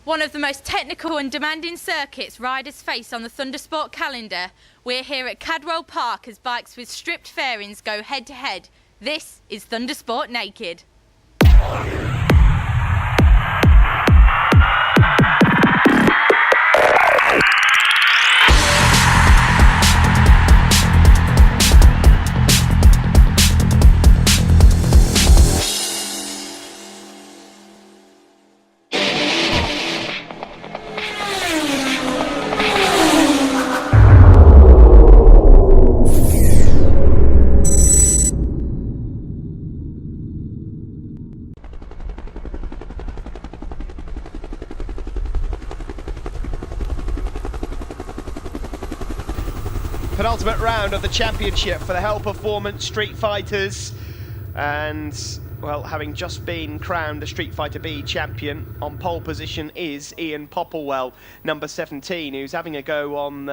One of the most technical and demanding circuits riders face on the Thundersport calendar. We're here at Cadwell Park as bikes with stripped fairings go head to head. This is Thundersport Naked. Penultimate round of the championship for the HEL Performance Street Fighters, and well, having just been crowned the Street Fighter B champion, on pole position is Ian Popplewell, number 17, who's having a go on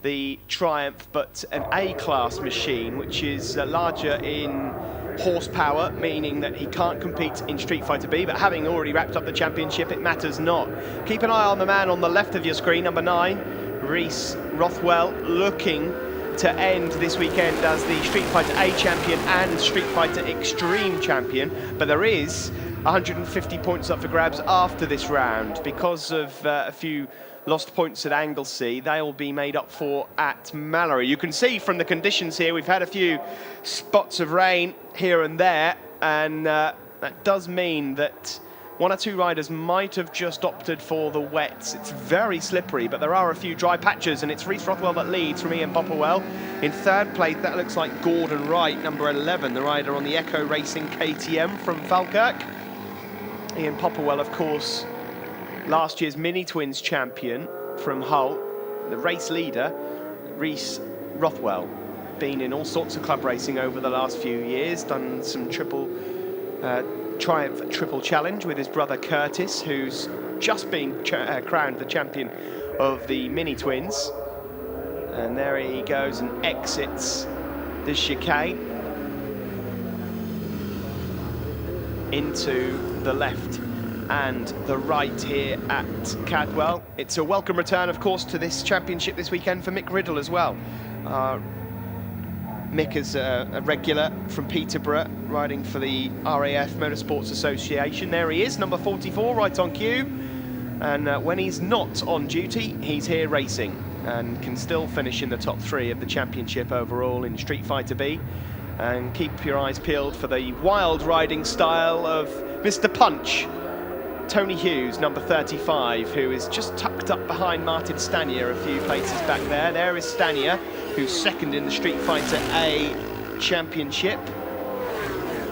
the Triumph, but an A-class machine, which is larger in horsepower, meaning that he can't compete in Street Fighter B, but having already wrapped up the championship, it matters not. Keep an eye on the man on the left of your screen, number 9, Rhys Rothwell, looking to end this weekend as the Street Fighter A champion and Street Fighter Extreme champion, but there is 150 points up for grabs after this round because of a few lost points at Anglesey. They'll be made up for at Mallory. You can see from the conditions here, we've had a few spots of rain here and there, and that does mean that one or two riders might have just opted for the wets. It's very slippery, but there are a few dry patches, and it's Rhys Rothwell that leads from Ian Popplewell. In third place, that looks like Gordon Wright, number 11, the rider on the Echo Racing KTM from Falkirk. Ian Popplewell, of course, last year's Mini Twins champion from Hull. The race leader, Rhys Rothwell, been in all sorts of club racing over the last few years, done some Triumph Triple Challenge with his brother Curtis, who's just been crowned the champion of the Mini Twins. And there he goes and exits the chicane into the left and the right here at Cadwell. It's a welcome return, of course, to this championship this weekend for Mick Riddle as well. Mick is a regular from Peterborough, riding for the RAF Motorsports Association. There he is, number 44, right on cue. And when he's not on duty, he's here racing and can still finish in the top 3 of the championship overall in Street Fighter B. And keep your eyes peeled for the wild riding style of Mr. Punch, Tony Hughes, number 35, who is just tucked up behind Martin Stanier a few places back there. There is Stanier, who's second in the Street Fighter A championship.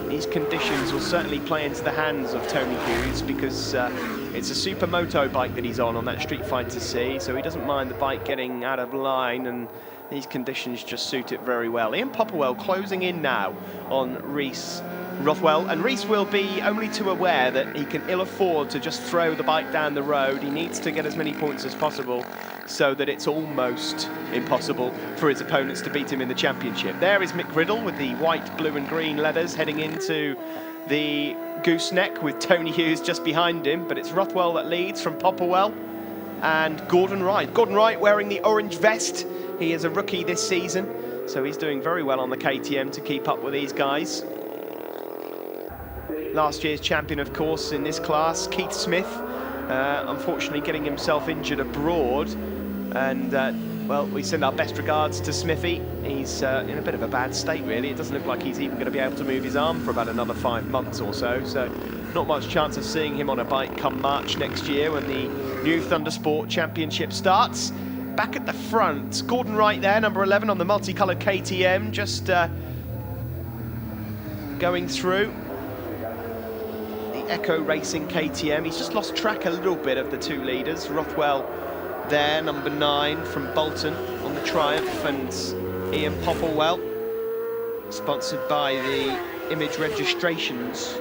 These conditions will certainly play into the hands of Tony Hughes because it's a supermoto bike that he's on that Street Fighter C, so he doesn't mind the bike getting out of line, and these conditions just suit it very well. Ian Popplewell closing in now on Rhys Rothwell, and Rhys will be only too aware that he can ill afford to just throw the bike down the road. He needs to get as many points as possible so that it's almost impossible for his opponents to beat him in the championship. There is Mick Riddle with the white, blue and green leathers heading into the gooseneck with Tony Hughes just behind him, but it's Rothwell that leads from Popplewell and Gordon Wright. Gordon Wright wearing the orange vest. He is a rookie this season, so he's doing very well on the KTM to keep up with these guys. Last year's champion, of course, in this class, Keith Smith, unfortunately getting himself injured abroad. And, well, we send our best regards to Smithy. He's in a bit of a bad state, really. It doesn't look like he's even going to be able to move his arm for about another 5 months or so. So not much chance of seeing him on a bike come March next year when the new Thundersport Championship starts. Back at the front, Gordon Wright there, number 11 on the multicoloured KTM, just going through the Echo Racing KTM. He's just lost track a little bit of the two leaders. Rothwell there, number 9 from Bolton on the Triumph, and Ian Popplewell, sponsored by the Image Registrations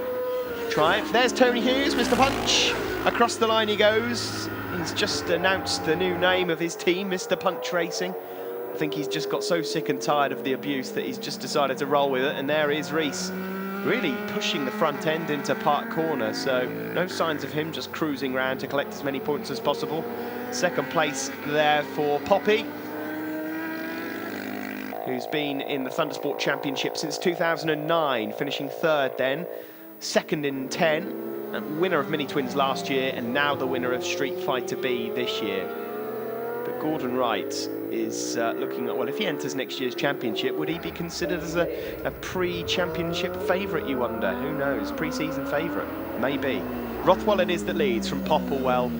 Triumph. There's Tony Hughes, Mr. Punch. Across the line he goes. He's just announced the new name of his team, Mr. Punch Racing. I think he's just got so sick and tired of the abuse that he's just decided to roll with it. And there is Rhys really pushing the front end into Park Corner, so no signs of him just cruising around to collect as many points as possible. Second place there for Poppy, who's been in the Thundersport Championship since 2009, finishing third then, second in 10, and winner of Mini Twins last year, and now the winner of Street Fighter B this year. But Gordon Wright is looking at, well, if he enters next year's championship, would he be considered as a pre-championship favourite, you wonder? Who knows? Pre-season favourite? Maybe. Rothwell it is that leads from Popplewell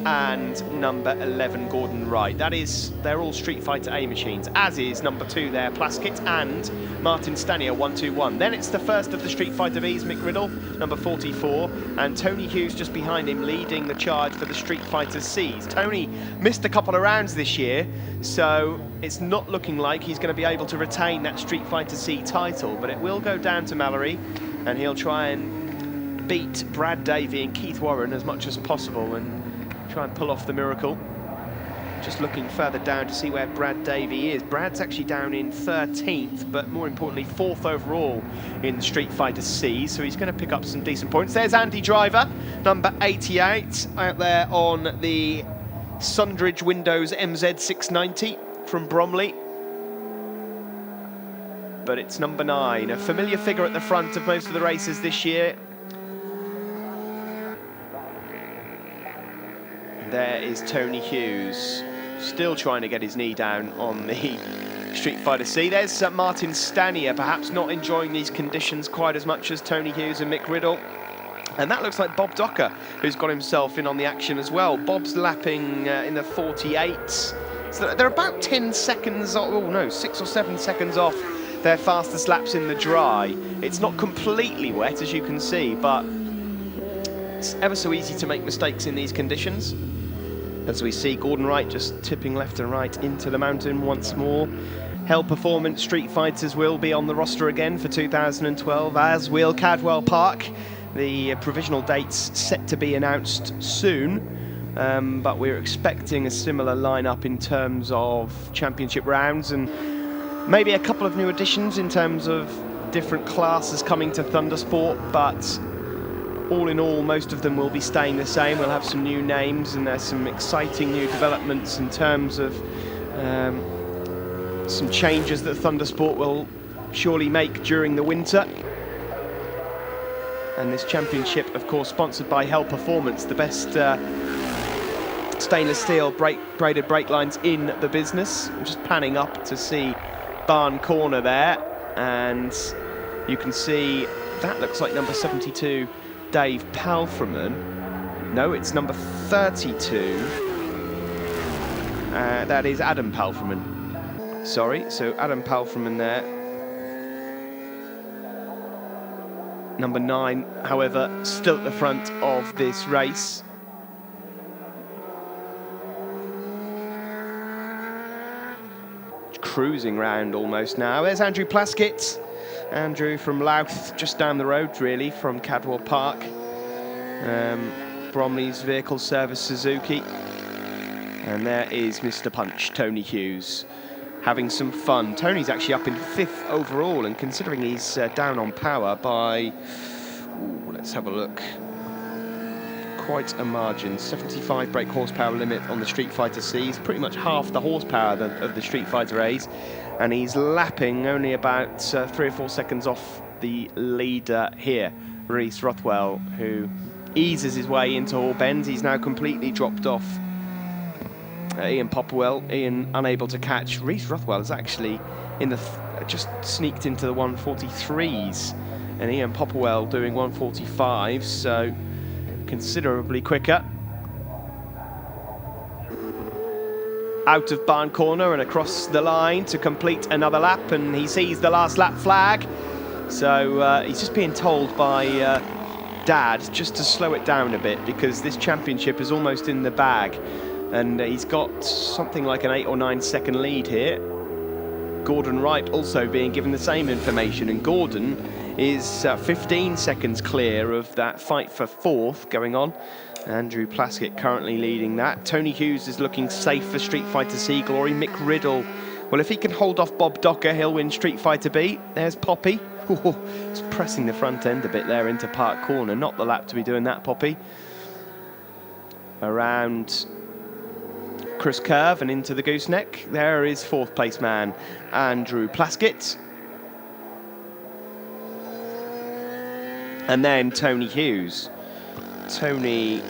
and number 11, Gordon Wright. That is, they're all Street Fighter A machines, as is number 2 there, Plaskett, and Martin Stanier, 1-2-1. Then it's the first of the Street Fighter Bs, Mick Riddle, number 44, and Tony Hughes just behind him, leading the charge for the Street Fighter Cs. Tony missed a couple of rounds this year, so it's not looking like he's going to be able to retain that Street Fighter C title, but it will go down to Mallory, and he'll try and beat Brad Davey and Keith Warren as much as possible and try and pull off the miracle. Just looking further down to see where Brad Davey is. Brad's actually down in 13th, but more importantly 4th overall in the Street Fighter C, so he's going to pick up some decent points. There's Andy Driver, number 88, out there on the Sundridge Windows MZ690 from Bromley. But it's number 9, a familiar figure at the front of most of the races this year. There is Tony Hughes, still trying to get his knee down on the Street Fighter C. There's Martin Stanier, perhaps not enjoying these conditions quite as much as Tony Hughes and Mick Riddle. And that looks like Bob Docker, who's got himself in on the action as well. Bob's lapping in the 48s. So they're about 10 seconds, oh no, 6 or 7 seconds off their fastest laps in the dry. It's not completely wet, as you can see, but it's ever so easy to make mistakes in these conditions. As we see Gordon Wright just tipping left and right into the mountain once more. HEL Performance Street Fighters will be on the roster again for 2012, as will Cadwell Park. The provisional dates set to be announced soon, but we're expecting a similar lineup in terms of championship rounds, and maybe a couple of new additions in terms of different classes coming to Thundersport, but all in all, most of them will be staying the same. We'll have some new names, and there's some exciting new developments in terms of some changes that Thundersport will surely make during the winter. And this championship, of course, sponsored by HEL Performance, the best stainless steel braided brake lines in the business. I'm just panning up to see Barn Corner there, and you can see that looks like number 72, Dave Palfreman. No, it's number 32. That is Adam Palfreman. Sorry, so Adam Palfreman there. Number 9, however, still at the front of this race. Cruising round almost now. There's Andrew Plaskett. Andrew from Louth, just down the road really from Cadwell Park. Bromley's Vehicle Service Suzuki. And there is Mr. Punch, Tony Hughes, having some fun. Tony's actually up in 5th overall, and considering he's down on power by, let's have a look, quite a margin. 75 brake horsepower limit on the Street Fighter C's, pretty much half the horsepower of the Street Fighter A's, and he's lapping only about 3 or 4 seconds off the leader here, Reese Rothwell, who eases his way into all bends. He's now completely dropped off Ian Popplewell. Ian unable to catch. Reese Rothwell is actually in the just sneaked into the 143s, and Ian Popplewell doing 145, so considerably quicker. Out of Barn Corner and across the line to complete another lap, and he sees the last lap flag, so he's just being told by Dad just to slow it down a bit, because this championship is almost in the bag, and he's got something like an 8 or 9 second lead here. Gordon Wright also being given the same information, and Gordon is 15 seconds clear of that fight for 4th going on. Andrew Plaskett currently leading that. Tony Hughes is looking safe for Street Fighter C glory. Mick Riddle, well, if he can hold off Bob Docker, he'll win Street Fighter B. There's Poppy It's pressing the front end a bit there into Park Corner. Not the lap to be doing that, Poppy. Around Chris Curve and into the gooseneck. There is fourth place man Andrew Plaskett. And then Tony Hughes. Tony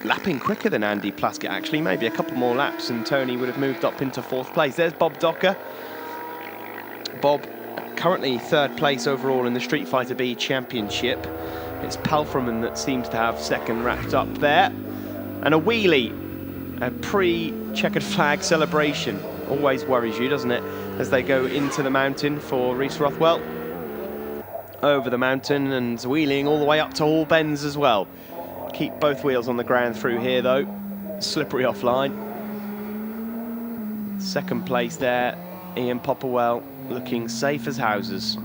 lapping quicker than Andy Plaskett, actually. Maybe a couple more laps and Tony would have moved up into fourth place. There's Bob Docker. Bob currently third place overall in the Street Fighter B Championship. It's Palfreman that seems to have second wrapped up there. And a wheelie, a pre-checkered flag celebration. Always worries you, doesn't it? As they go into the mountain for Reese Rothwell. Over the mountain and wheeling all the way up to Hall Bends as well. Keep both wheels on the ground through here though. Slippery offline. Second place there, Ian Popperwell, looking safe as houses.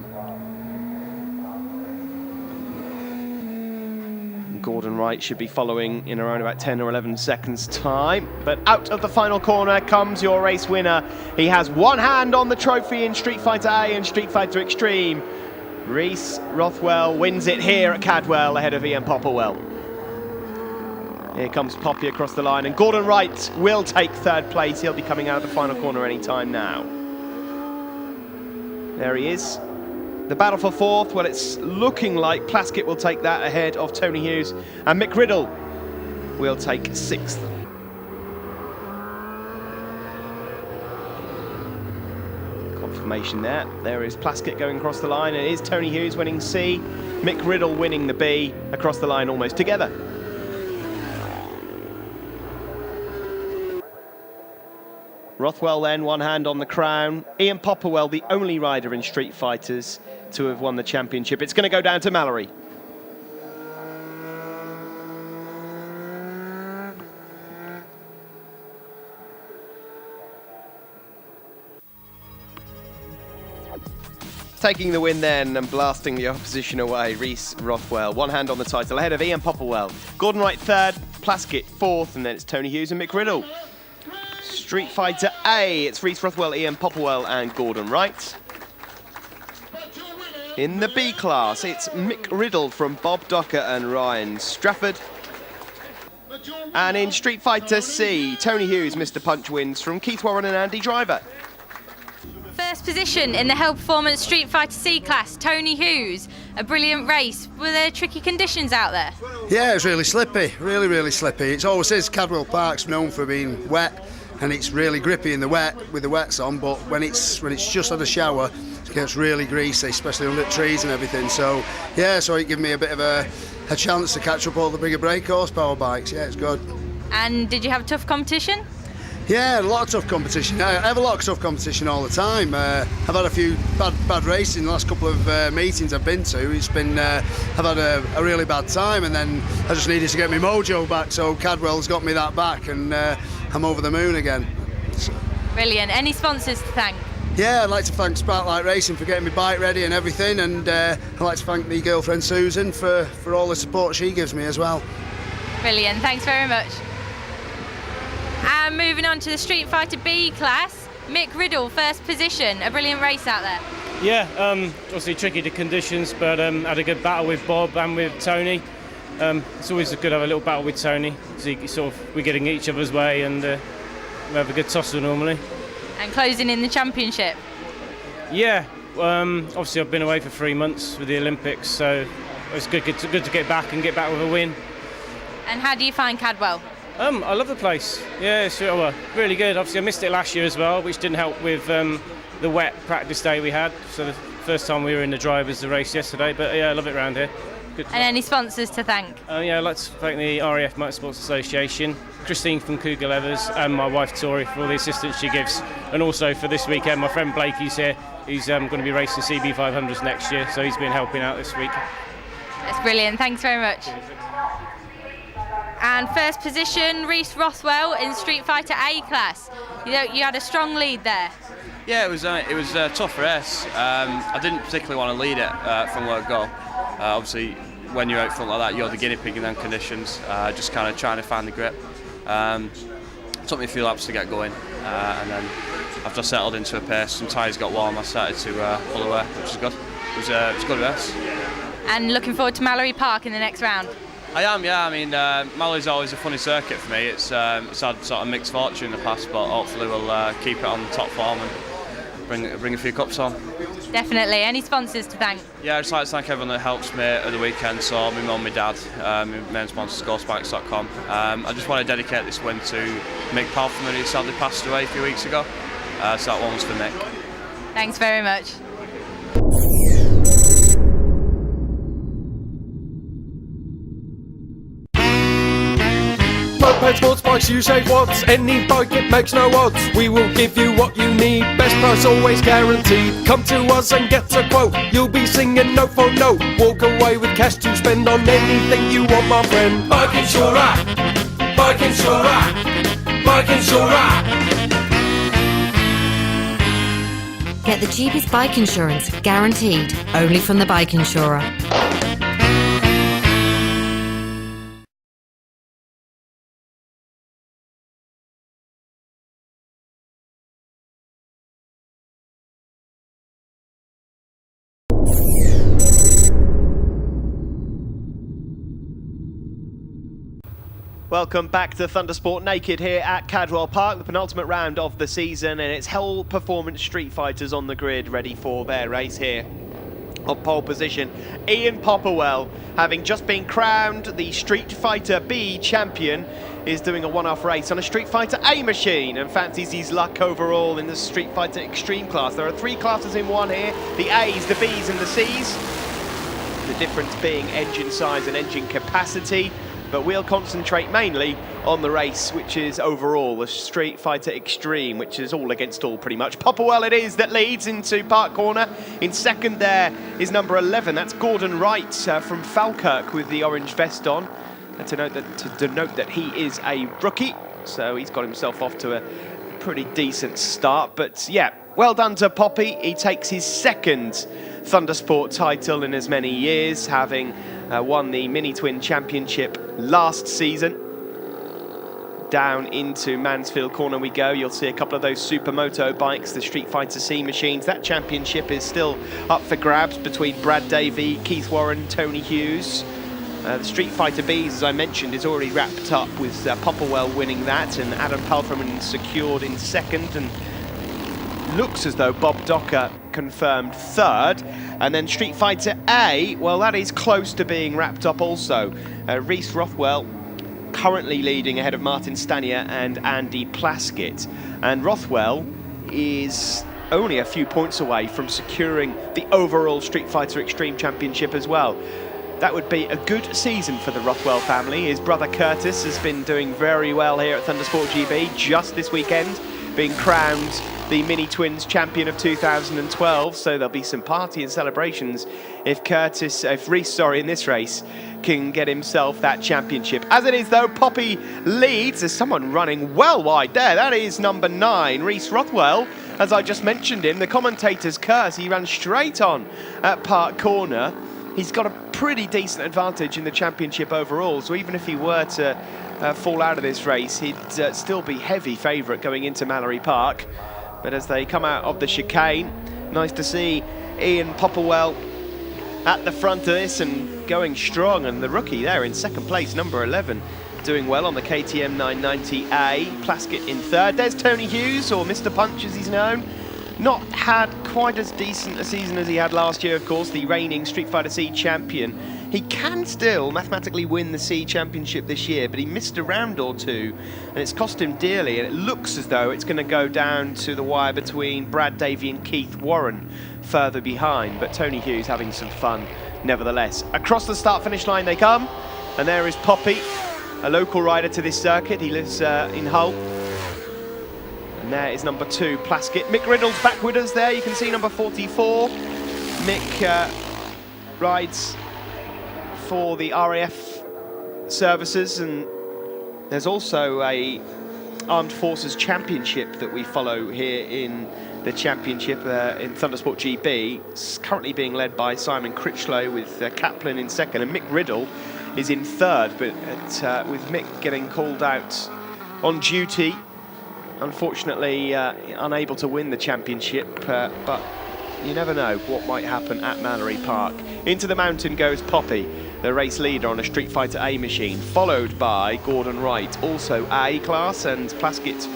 Gordon Wright should be following in around about 10 or 11 seconds time. But out of the final corner comes your race winner. He has one hand on the trophy in Street Fighter A and Street Fighter Extreme. Reese Rothwell wins it here at Cadwell ahead of Ian Popperwell. Here comes Poppy across the line, and Gordon Wright will take third place. He'll be coming out of the final corner any time now. There he is. The battle for fourth, well, it's looking like Plaskett will take that ahead of Tony Hughes, and Mick Riddle will take sixth. Confirmation there. There is Plaskett going across the line, and it is Tony Hughes winning C, Mick Riddle winning the B, across the line almost together. Rothwell then, one hand on the crown. Ian Popperwell, the only rider in Street Fighters to have won the championship. It's going to go down to Mallory. Taking the win then and blasting the opposition away, Reese Rothwell. One hand on the title ahead of Ian Popperwell. Gordon Wright third, Plaskett fourth, and then it's Tony Hughes and Mick Riddle. Street Fighter A, it's Reese Rothwell, Ian Popperwell and Gordon Wright. In the B class, it's Mick Riddle from Bob Docker and Ryan Strafford. And in Street Fighter C, Tony Hughes, Mr. Punch wins from Keith Warren and Andy Driver. First position in the HEL Performance Street Fighter C class, Tony Hughes. A brilliant race. Were there tricky conditions out there? Yeah, it was really slippy, really slippy. It always is, Cadwell Park's known for being wet, and it's really grippy in the wet with the wets on, but when it's just had a shower, it gets really greasy, especially under trees and everything. So yeah, so it gave me a bit of a chance to catch up all the bigger brake horsepower bikes. Yeah, it's good. And did you have tough competition? Yeah, a lot of tough competition. I have a lot of tough competition all the time. I've had a few bad races in the last couple of meetings I've been to. It's been, I've had a really bad time, and then I just needed to get my mojo back, so Cadwell's got me that back, and I'm over the moon again. So. Brilliant. Any sponsors to thank? Yeah, I'd like to thank Sparklight Racing for getting my bike ready and everything, and I'd like to thank my girlfriend Susan for all the support she gives me as well. Brilliant, thanks very much. And moving on to the Street Fighter B class, Mick Riddle, first position. A brilliant race out there. Yeah, obviously tricky to conditions, but had a good battle with Bob and with Tony. It's always good to have a little battle with Tony. So we're getting each other's way, and we have a good tussle normally. And closing in the championship. Yeah, obviously I've been away for 3 months with the Olympics, so it's good to get back and get back with a win. And how do you find Cadwell? I love the place. Yeah, it's really good. Obviously I missed it last year as well, which didn't help with the wet practice day we had. So the first time we were in the drivers, the race yesterday. But yeah, I love it around here. Good. And any sponsors to thank? Yeah, I'd like to thank the RAF Motorsports Association, Christine from Cougar Leathers, and my wife Tori for all the assistance she gives. And also for this weekend, my friend Blakey's here. He's going to be racing CB500s next year, so he's been helping out this week. That's brilliant. Thanks very much. And first position, Reese Rothwell in Street Fighter A class. You had a strong lead there. Yeah, it was a tough race. I didn't particularly want to lead it from word go. Obviously, when you're out front like that, you're the guinea pig in them conditions. Just kind of trying to find the grip. Took me a few laps to get going, and then after I settled into a pace, some tyres got warm, I started to pull away, which is good. it was a good race. And looking forward to Mallory Park in the next round. I am, yeah. I mean, Mallory's always a funny circuit for me. It's had sort of mixed fortune in the past, but hopefully we'll keep it on top form and bring a few cups home. Definitely. Any sponsors to thank? Yeah, I'd just like to thank everyone that helps me at the weekend. So my mum, my dad, my main sponsor, scoresparks.com. I just want to dedicate this win to Mick Palfrey, who sadly passed away a few weeks ago. So that one was for Mick. Thanks very much. Moped, sports bikes, you save watts. Any bike, it makes no odds. We will give you what you need. Best price always guaranteed. Come to us and get a quote. You'll be singing note for note. Walk away with cash to spend on anything you want, my friend. Bike Insurer, Bike Insurer, Bike Insurer. Get the cheapest bike insurance, guaranteed, only from the Bike Insurer. Welcome back to Thundersport Naked here at Cadwell Park, the penultimate round of the season, and it's HEL Performance Street Fighters on the grid ready for their race here. On pole position, Ian Popperwell, having just been crowned the Street Fighter B champion, is doing a one-off race on a Street Fighter A machine and fancies his luck overall in the Street Fighter Extreme class. There are 3 classes in one here, the A's, the B's and the C's. The difference being engine size and engine capacity. But we'll concentrate mainly on the race, which is overall the Street Fighter Extreme, which is all against all pretty much. Popperwell it is that leads into Park Corner. In second there is number 11, that's Gordon Wright from Falkirk with the orange vest on. And to denote that he is a rookie, so he's got himself off to a pretty decent start. But yeah, well done to Poppy. He takes his second Thundersport title in as many years, having won the Mini Twin Championship last season. Down into Mansfield Corner we go. You'll see a couple of those Supermoto bikes, the Street Fighter C machines. That championship is still up for grabs between Brad Davey, Keith Warren, Tony Hughes. The Street Fighter B's, as I mentioned, is already wrapped up with Popperwell winning that and Adam Palfreman secured in second, and looks as though Bob Docker confirmed third. And then Street Fighter A, well, that is close to being wrapped up also. Reese Rothwell currently leading ahead of Martin Stanier and Andy Plaskett. And Rothwell is only a few points away from securing the overall Street Fighter Extreme Championship as well. That would be a good season for the Rothwell family. His brother Curtis has been doing very well here at ThundersportGB just this weekend, being crowned the Mini Twins champion of 2012, so there'll be some party and celebrations if Reese, in this race, can get himself that championship. As it is though, Poppy leads. There's someone running well wide there. That is number 9, Reese Rothwell. As I just mentioned him, the commentator's curse, he ran straight on at Park Corner. He's got a pretty decent advantage in the championship overall, so even if he were to fall out of this race, he'd still be heavy favourite going into Mallory Park. But as they come out of the chicane, nice to see Ian Popperwell at the front of this and going strong, and the rookie there in second place, number 11, doing well on the KTM 990A. Plaskett in third. There's Tony Hughes, or Mr. Punch as he's known. Not had quite as decent a season as he had last year, of course, the reigning Street Fighter C champion. He can still mathematically win the C championship this year, but he missed a round or two, and it's cost him dearly, and it looks as though it's going to go down to the wire between Brad Davey and Keith Warren further behind, but Tony Hughes having some fun nevertheless. Across the start-finish line they come, and there is Poppy, a local rider to this circuit. He lives in Hull. And there is number 2, Plaskett. Mick Riddle's back with us there. You can see number 44. Mick rides for the RAF services, and there's also a Armed Forces Championship that we follow here in the championship in ThundersportGB. It's currently being led by Simon Critchlow with Kaplan in second, and Mick Riddle is in third, but with Mick getting called out on duty, unfortunately unable to win the championship, but you never know what might happen at Mallory Park. Into the mountain goes Poppy, the race leader on a Street Fighter A machine, followed by Gordon Wright, also A class, and Plaskett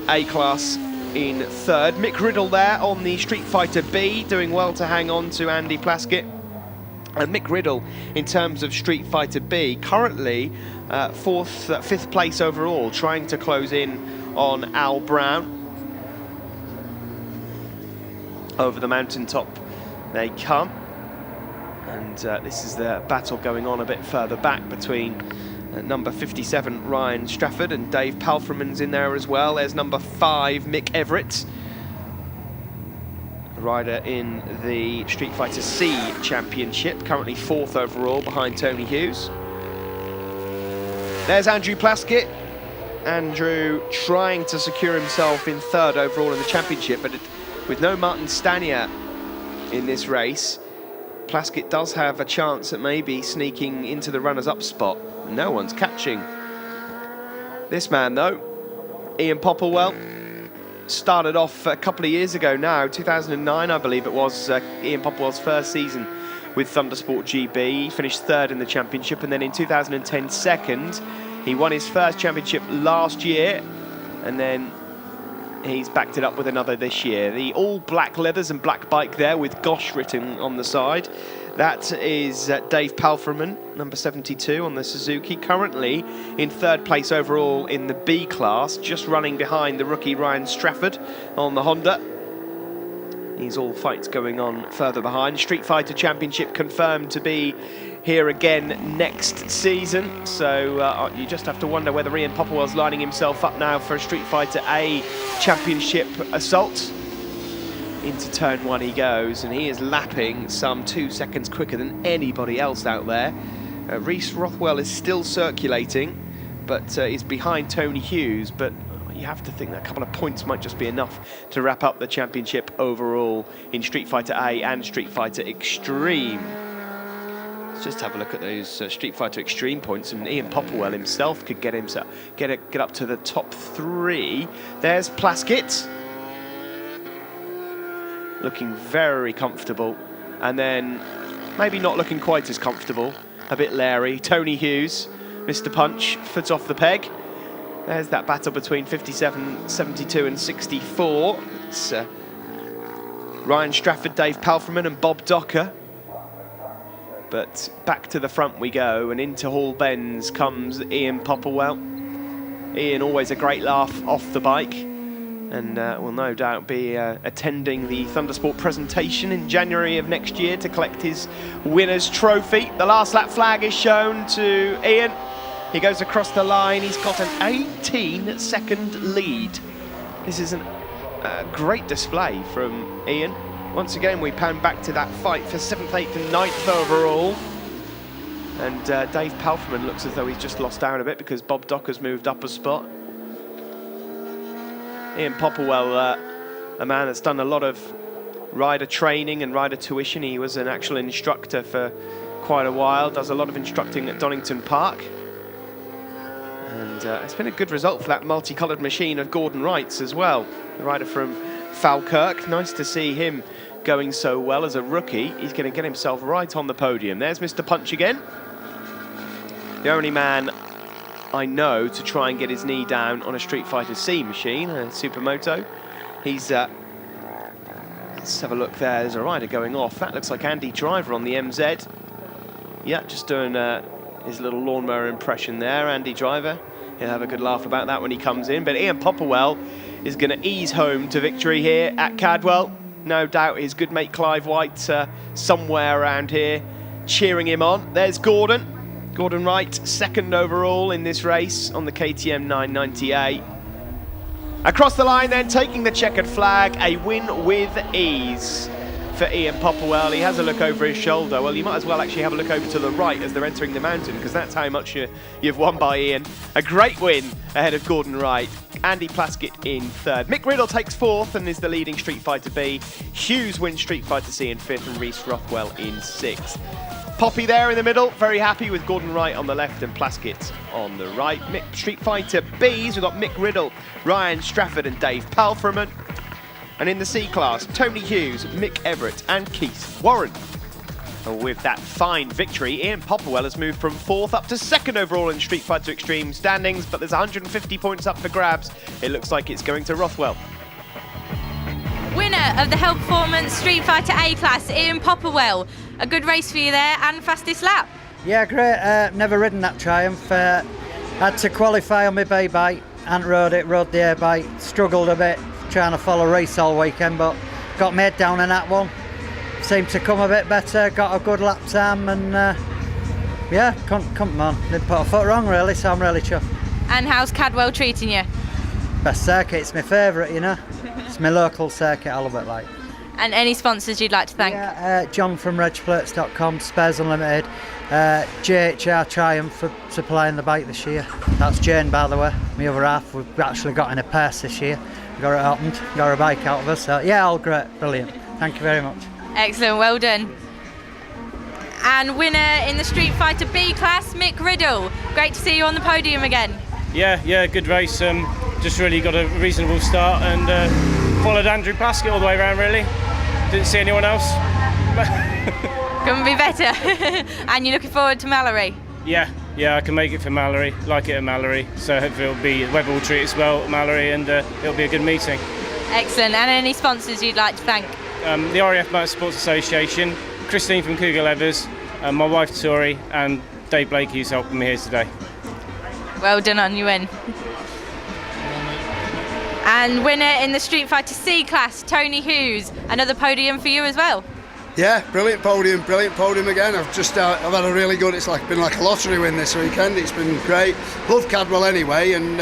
A class in third. Mick Riddle there on the Street Fighter B, doing well to hang on to Andy Plaskett. And Mick Riddle, in terms of Street Fighter B, currently fifth place overall, trying to close in on Al Brown. Over the mountaintop they come. And this is the battle going on a bit further back between number 57 Ryan Strafford and Dave Palfreman's in there as well. There's number 5 Mick Everett, rider in the Street Fighter C Championship, currently 4th overall behind Tony Hughes. There's Andrew Plaskett. Andrew trying to secure himself in 3rd overall in the championship, but with no Martin Stanier in this race, Plaskett does have a chance at maybe sneaking into the runners-up spot. No one's catching this man though. Ian Popplewell started off a couple of years ago now, 2009 I believe it was, Ian Popplewell's first season with ThundersportGB. He finished 3rd in the championship, and then in 2010 2nd. He won his first championship last year, and then he's backed it up with another this year. The all black leathers and black bike there with Gosh written on the side. That is Dave Palfreman, number 72 on the Suzuki, currently in 3rd place overall in the B class, just running behind the rookie Ryan Strafford on the Honda. These all fights going on further behind. Street Fighter Championship confirmed to be here again next season, so you just have to wonder whether Ian Popplewell's lining himself up now for a Street Fighter A Championship assault. Into turn 1 he goes, and he is lapping some 2 seconds quicker than anybody else out there. Reese Rothwell is still circulating, but is behind Tony Hughes, but you have to think that a couple of points might just be enough to wrap up the championship overall in Street Fighter A and Street Fighter Extreme. Let's just have a look at those Street Fighter Extreme points, and Ian Popplewell himself could get up to the top 3. There's Plaskett, looking very comfortable, and then maybe not looking quite as comfortable, a bit leery. Tony Hughes, Mr. Punch, foot off the peg. There's that battle between 57, 72 and 64. It's Ryan Strafford, Dave Palfreman and Bob Docker. But back to the front we go, and into Hall Bends comes Ian Popplewell. Ian, always a great laugh off the bike, and will no doubt be attending the Thundersport presentation in January of next year to collect his winner's trophy. The last lap flag is shown to Ian. He goes across the line. He's got an 18-second lead. This is a great display from Ian. Once again, we pan back to that fight for 7th, 8th and 9th overall. And Dave Palfreman looks as though he's just lost out a bit because Bob Docker's moved up a spot. Ian Popplewell, a man that's done a lot of rider training and rider tuition. He was an actual instructor for quite a while, does a lot of instructing at Donington Park. And it's been a good result for that multicoloured machine of Gordon Wright's as well. The rider from Falkirk, nice to see him going so well as a rookie. He's going to get himself right on the podium. There's Mr. Punch again. The only man I know to try and get his knee down on a Street Fighter C machine, a Supermoto. He's, let's have a look there, there's a rider going off. That looks like Andy Driver on the MZ. Yeah, just doing his little lawnmower impression there, Andy Driver. He'll have a good laugh about that when he comes in. But Ian Popplewell is going to ease home to victory here at Cadwell. No doubt his good mate Clive White somewhere around here cheering him on. There's Gordon Wright, 2nd overall in this race on the KTM 998. Across the line then, taking the checkered flag, a win with ease for Ian Popplewell. He has a look over his shoulder. Well, you might as well actually have a look over to the right as they're entering the mountain, because that's how much you've won by Ian. A great win ahead of Gordon Wright. Andy Plaskett in 3rd. Mick Riddle takes 4th and is the leading Street Fighter B. Hughes wins Street Fighter C in 5th, and Reese Rothwell in 6th. Poppy there in the middle, very happy with Gordon Wright on the left and Plaskett on the right. Street Fighter B's, we've got Mick Riddle, Ryan Strafford and Dave Palfreman. And in the C class, Tony Hughes, Mick Everett and Keith Warren. With that fine victory, Ian Popplewell has moved from 4th up to 2nd overall in Street Fighter Extreme standings, but there's 150 points up for grabs. It looks like it's going to Rothwell. Winner of the HEL Performance Street Fighter A class, Ian Popplewell. A good race for you there and fastest lap. Yeah, great. Never ridden that Triumph. Had to qualify on my bay bike. Hadn't rode it, rode the air bike. Struggled a bit trying to follow race all weekend, but got made down in that one. Seemed to come a bit better, got a good lap time, and yeah, come on. Didn't put a foot wrong really, so I'm really chuffed. And how's Cadwell treating you? Best circuit, it's my favourite, you know. It's my local circuit, I love it like. And any sponsors you'd like to thank? Yeah, John from regplates.com, Spares Unlimited, JHR Triumph for supplying the bike this year. That's Jane, by the way, my other half. We've actually got in a purse this year. We got it opened, got a bike out of us, so yeah, all great, brilliant. Thank you very much. Excellent, well done. And winner in the Street Fighter B class, Mick Riddle. Great to see you on the podium again. Yeah, good race. Just really got a reasonable start and followed Andrew Plaskett all the way around really. Didn't see anyone else. Couldn't be better. And you're looking forward to Mallory? Yeah, I can make it for Mallory, like it at Mallory. So hopefully the weather will treat us well at Mallory and it'll be a good meeting. Excellent, and any sponsors you'd like to thank? The RAF Motorsports Association, Christine from Cougar Leathers, my wife Tori and Dave Blakey who's helping me here today. Well done on you win. And winner in the Street Fighter C class, Tony Hughes. Another podium for you as well. Yeah, brilliant podium again. I've had a really good, been like a lottery win this weekend. It's been great. Love Cadwell anyway, and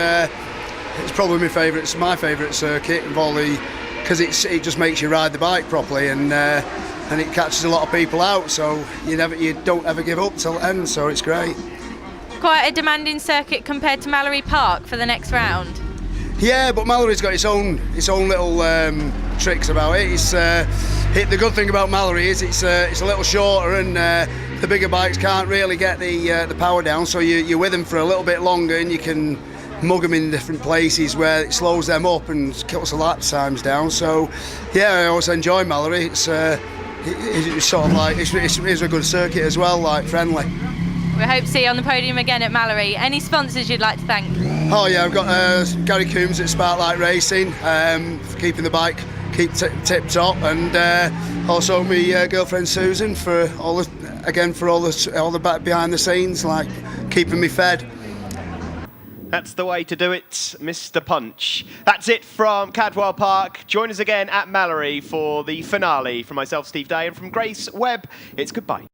it's probably my favourite circuit of all the, because it just makes you ride the bike properly, and it catches a lot of people out. So you don't ever give up till the end. So it's great. Quite a demanding circuit compared to Mallory Park for the next round. Yeah, but Mallory's got its own little tricks about it. The good thing about Mallory is it's a little shorter, and the bigger bikes can't really get the power down. So you're with them for a little bit longer, and you can mug them in different places where it slows them up and cuts the lap times down. So yeah, I always enjoy Mallory. It's sort of like it's a good circuit as well, like friendly. We hope to see you on the podium again at Mallory. Any sponsors you'd like to thank? Oh yeah, I've got Gary Coombs at Sparklight Racing for keeping the bike tip top, and also my girlfriend Susan for all the behind the scenes, like keeping me fed. That's the way to do it, Mr. Punch. That's it from Cadwell Park. Join us again at Mallory for the finale. From myself, Steve Day, and from Grace Webb, it's goodbye.